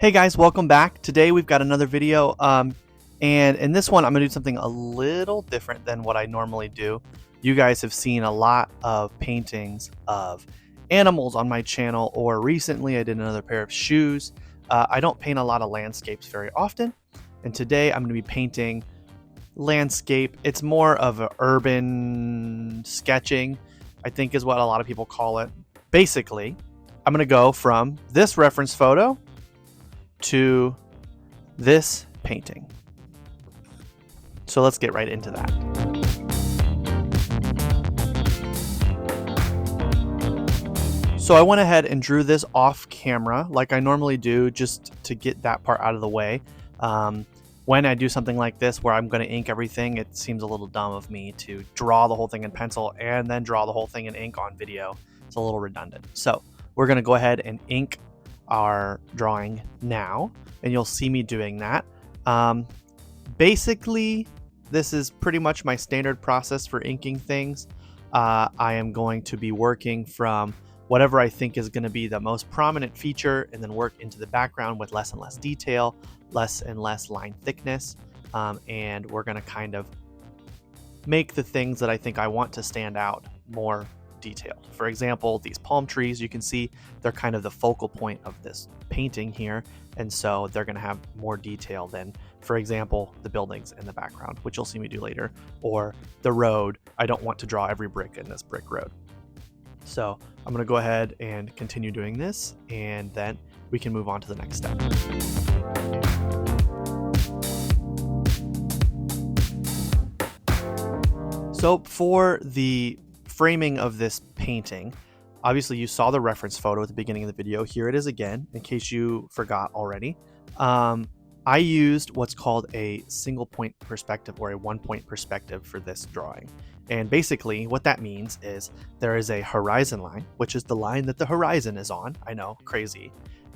Hey guys, welcome back. Today we've got another video, and in this one I'm going to do something a little different than what I normally do. You guys have seen a lot of paintings of animals on my channel, or recently I did another pair of shoes. I don't paint a lot of landscapes very often, and today I'm going to be painting landscape. It's more of an urban sketching, I think is what a lot of people call it. Basically, I'm going to go from this reference photo to this painting. So let's get right into that. So I went ahead and drew this off camera like I normally do, just to get that part out of the way. When I do something like this where I'm going to ink everything, it seems a little dumb of me to draw the whole thing in pencil and then draw the whole thing in ink on video. It's a little redundant. So we're going to go ahead and ink our drawing now, and you'll see me doing that. Basically, this is pretty much my standard process for inking things. I am going to be working from whatever I think is going to be the most prominent feature, and then work into the background with less and less detail, less and less line thickness, and we're going to kind of make the things that I think I want to stand out more detailed. For example, these palm trees, you can see they're kind of the focal point of this painting here, and so they're going to have more detail than, for example, the buildings in the background, which you'll see me do later, or the road. I don't want to draw every brick in this brick road. So I'm going to go ahead and continue doing this, and then we can move on to the next step. So for the framing of this painting, obviously you saw the reference photo at the beginning of the video. Here it is again, in case you forgot already. I used what's called a single point perspective, or a 1-point perspective, for this drawing. And basically what that means is there is a horizon line, which is the line that the horizon is on. I know, crazy.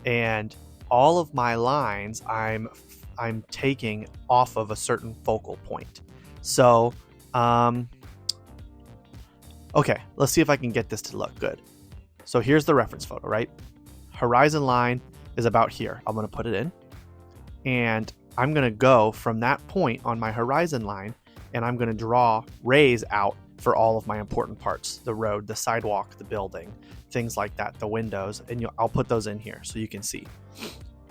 And all of my lines I'm taking off of a certain focal point. So okay, let's see if I can get this to look good. So here's the reference photo, right? Horizon line is about here. I'm going to put it in, and I'm going to go from that point on my horizon line, and I'm going to draw rays out for all of my important parts: the road, the sidewalk, the building, things like that, the windows, and I'll put those in here so you can see.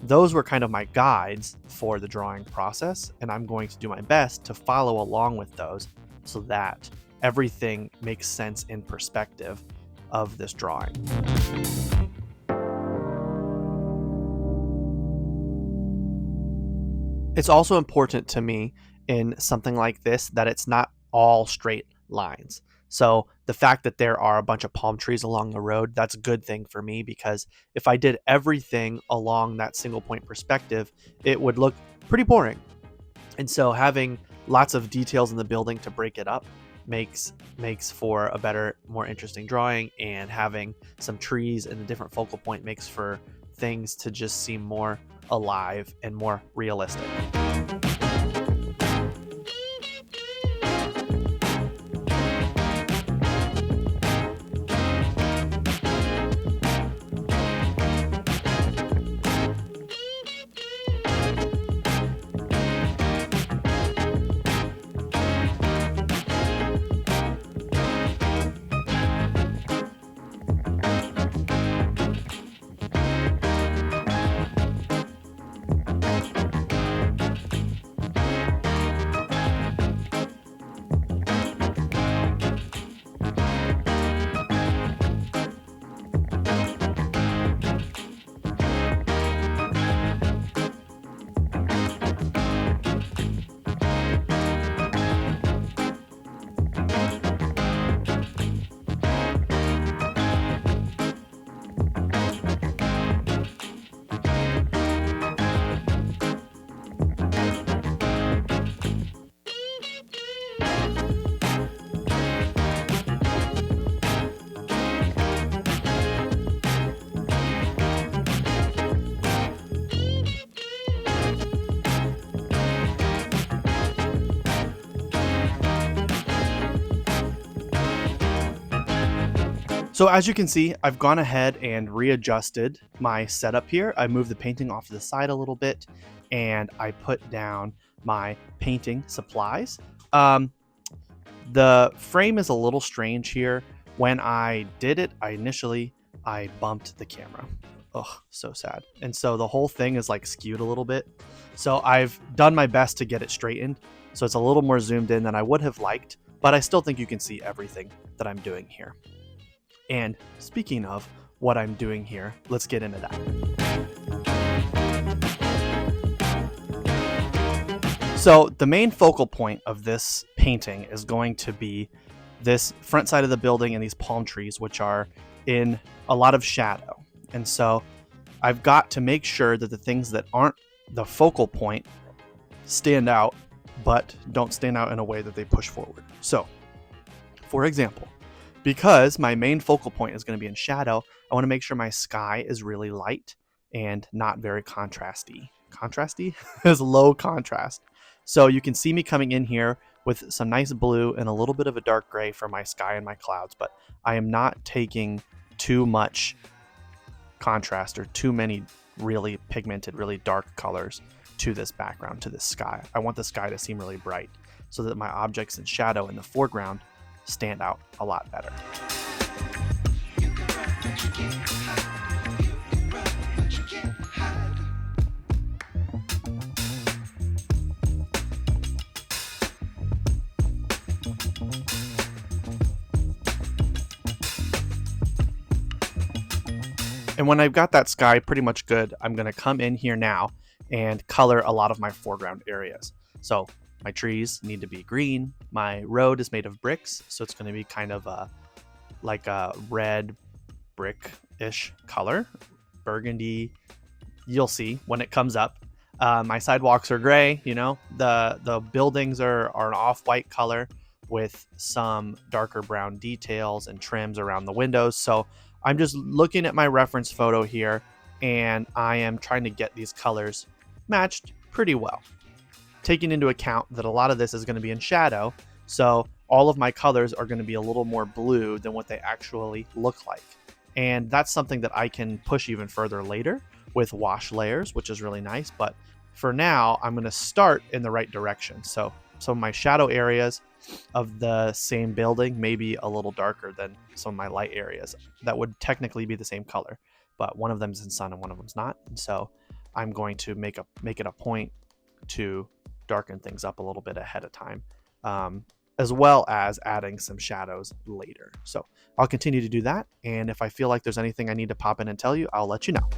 Those were kind of my guides for the drawing process, and I'm going to do my best to follow along with those so that everything makes sense in perspective of this drawing. It's also important to me in something like this that it's not all straight lines. So the fact that there are a bunch of palm trees along the road, that's a good thing for me, because if I did everything along that single point perspective, it would look pretty boring. And so having lots of details in the building to break it up makes for a better, more interesting drawing, and having some trees in a different focal point makes for things to just seem more alive and more realistic. So as you can see, I've gone ahead and readjusted my setup here. I moved the painting off to the side a little bit, and I put down my painting supplies. The frame is a little strange here. When I did it, I bumped the camera. Ugh, so sad. And so the whole thing is like skewed a little bit. So I've done my best to get it straightened. So it's a little more zoomed in than I would have liked, but I still think you can see everything that I'm doing here. And speaking of what I'm doing here, let's get into that. So the main focal point of this painting is going to be this front side of the building and these palm trees, which are in a lot of shadow. And so I've got to make sure that the things that aren't the focal point stand out, but don't stand out in a way that they push forward. So, for example, because my main focal point is going to be in shadow, I want to make sure my sky is really light and not very contrasty. Contrasty is low contrast. So you can see me coming in here with some nice blue and a little bit of a dark gray for my sky and my clouds, but I am not taking too much contrast or too many really pigmented, really dark colors to this background, to this sky. I want the sky to seem really bright so that my objects in shadow in the foreground stand out a lot better. And when I've got that sky pretty much good, I'm going to come in here now and color a lot of my foreground areas. So my trees need to be green. My road is made of bricks, so it's going to be kind of like a red brick-ish color, burgundy. You'll see when it comes up. My sidewalks are gray. You know, the buildings are an off-white color with some darker brown details and trims around the windows. So I'm just looking at my reference photo here, and I am trying to get these colors matched pretty well, taking into account that a lot of this is going to be in shadow, so all of my colors are going to be a little more blue than what they actually look like. And that's something that I can push even further later with wash layers, which is really nice, but for now, I'm going to start in the right direction. So some of my shadow areas of the same building may be a little darker than some of my light areas that would technically be the same color, but one of them is in sun and one of them's not. And so I'm going to make it a point to darken things up a little bit ahead of time, as well as adding some shadows later. So I'll continue to do that, and if I feel like there's anything I need to pop in and tell you, I'll let you know.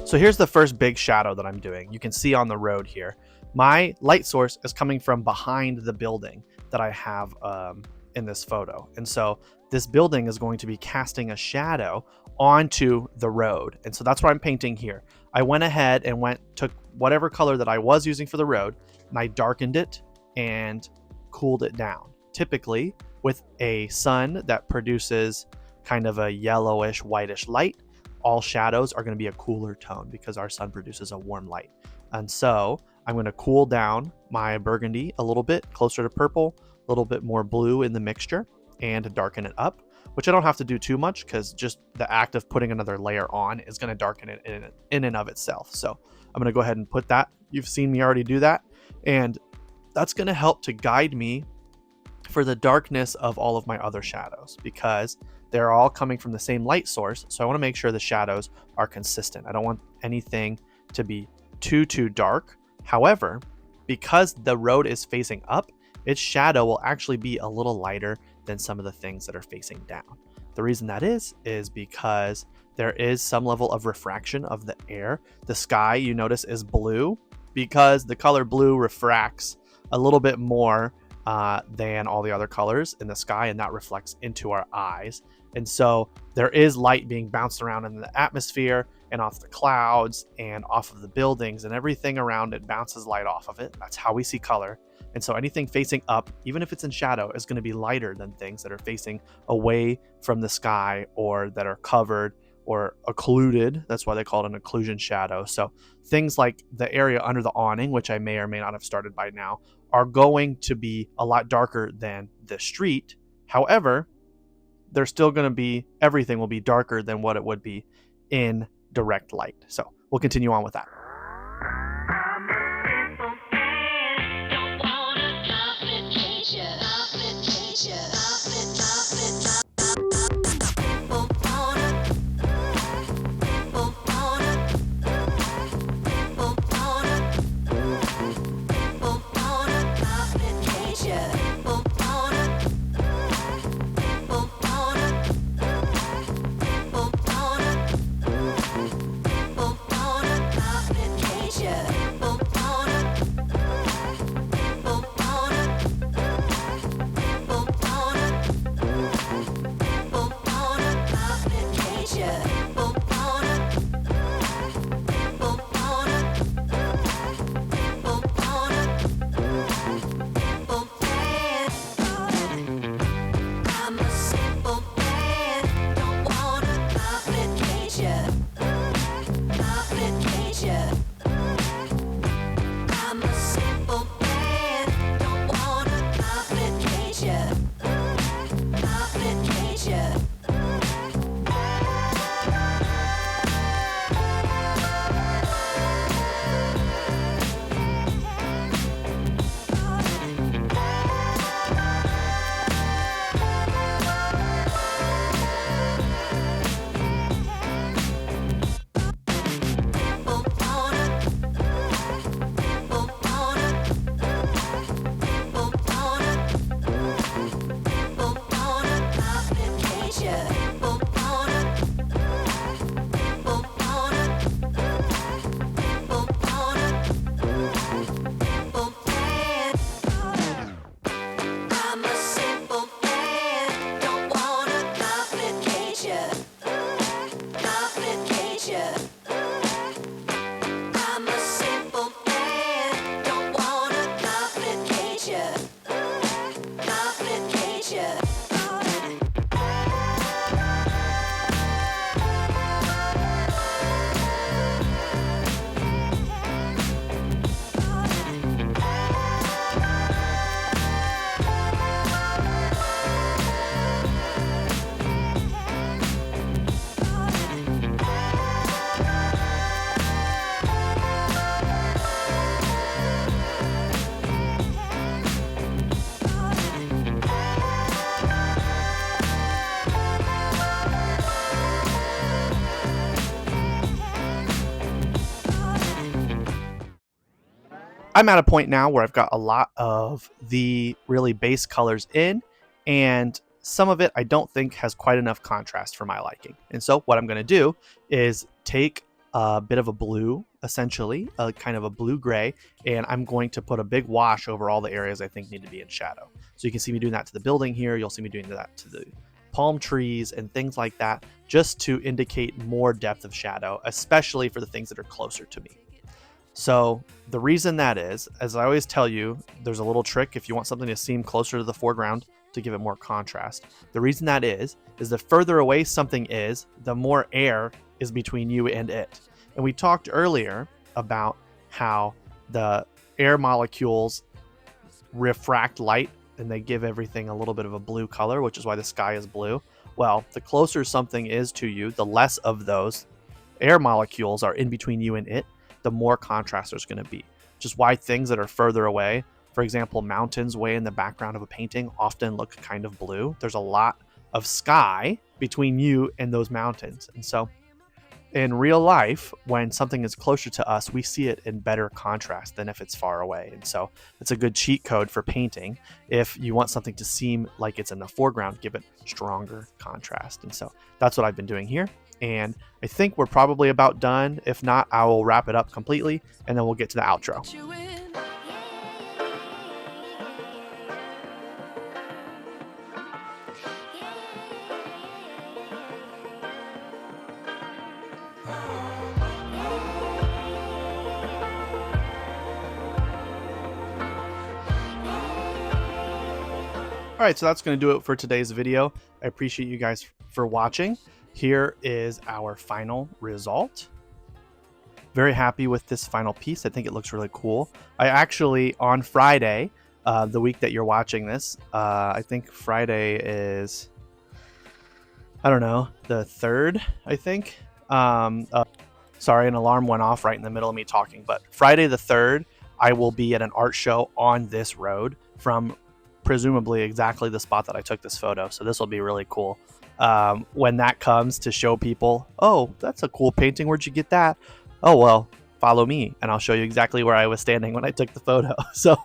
So here's the first big shadow that I'm doing. You can see on the road here. My light source is coming from behind the building that I have in this photo. And so this building is going to be casting a shadow onto the road. And so that's what I'm painting here. I went ahead and took whatever color that I was using for the road, and I darkened it and cooled it down. Typically with a sun that produces kind of a yellowish, whitish light, all shadows are going to be a cooler tone because our sun produces a warm light. And so I'm going to cool down my burgundy a little bit closer to purple, a little bit more blue in the mixture, and darken it up, which I don't have to do too much because just the act of putting another layer on is going to darken it in and of itself. So I'm going to go ahead and put that. You've seen me already do that. And that's going to help to guide me for the darkness of all of my other shadows because they're all coming from the same light source. So I want to make sure the shadows are consistent. I don't want anything to be too dark. However, because the road is facing up, its shadow will actually be a little lighter than some of the things that are facing down. The reason that is because there is some level of refraction of the air. The sky, you notice, is blue because the color blue refracts a little bit more than all the other colors in the sky, and that reflects into our eyes. And so there is light being bounced around in the atmosphere and off the clouds and off of the buildings, and everything around it bounces light off of it. That's how we see color. And so anything facing up, even if it's in shadow, is going to be lighter than things that are facing away from the sky or that are covered or occluded. That's why they call it an occlusion shadow. So things like the area under the awning, which I may or may not have started by now, are going to be a lot darker than the street. However, they're still going to be, everything will be darker than what it would be in direct light. So we'll continue on with that. I'm at a point now where I've got a lot of the really base colors in, and some of it I don't think has quite enough contrast for my liking. And so what I'm going to do is take a bit of a blue, essentially, a kind of a blue-gray, and I'm going to put a big wash over all the areas I think need to be in shadow. So you can see me doing that to the building here. You'll see me doing that to the palm trees and things like that, just to indicate more depth of shadow, especially for the things that are closer to me. So the reason that is, as I always tell you, there's a little trick if you want something to seem closer to the foreground to give it more contrast. The reason that is the further away something is, the more air is between you and it. And we talked earlier about how the air molecules refract light and they give everything a little bit of a blue color, which is why the sky is blue. Well, the closer something is to you, the less of those air molecules are in between you and it, the more contrast there's going to be. Which is why things that are further away, for example, mountains way in the background of a painting, often look kind of blue. There's a lot of sky between you and those mountains. And so in real life, when something is closer to us, we see it in better contrast than if it's far away. And so it's a good cheat code for painting. If you want something to seem like it's in the foreground, give it stronger contrast. And so that's what I've been doing here. And I think we're probably about done. If not, I will wrap it up completely and then we'll get to the outro. All right, so that's going to do it for today's video. I appreciate you guys for watching. Here is our final result. Very happy with this final piece. I think it looks really cool. I actually, on Friday, the week that you're watching this, I think Friday is, I don't know, the 3rd, I think. Sorry, an alarm went off right in the middle of me talking, but Friday the 3rd, I will be at an art show on this road from presumably exactly the spot that I took this photo. So this will be really cool when that comes, to show people, oh, that's a cool painting. Where'd you get that? Oh, well, follow me and I'll show you exactly where I was standing when I took the photo. So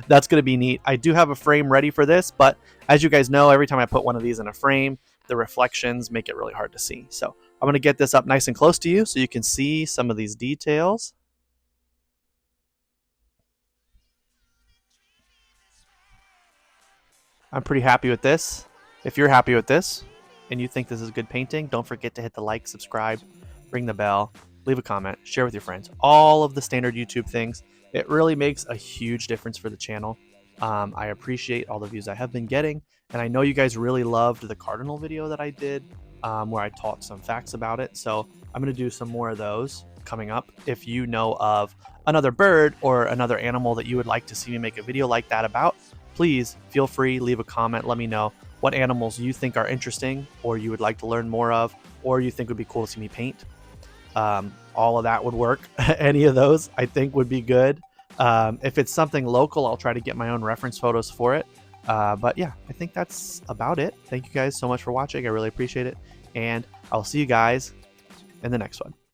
that's going to be neat. I do have a frame ready for this, but as you guys know, every time I put one of these in a frame, the reflections make it really hard to see. So I'm going to get this up nice and close to you so you can see some of these details. I'm pretty happy with this. If you're happy with this and you think this is a good painting, don't forget to hit the like, subscribe, ring the bell, leave a comment, share with your friends. All of the standard YouTube things. It really makes a huge difference for the channel. I appreciate all the views I have been getting, and I know you guys really loved the cardinal video that I did where I taught some facts about it. So I'm going to do some more of those coming up. If you know of another bird or another animal that you would like to see me make a video like that about, please feel free, leave a comment, let me know what animals you think are interesting or you would like to learn more of, or you think would be cool to see me paint. All of that would work. Any of those I think would be good. If it's something local, I'll try to get my own reference photos for it. But yeah, I think that's about it. Thank you guys so much for watching. I really appreciate it. And I'll see you guys in the next one.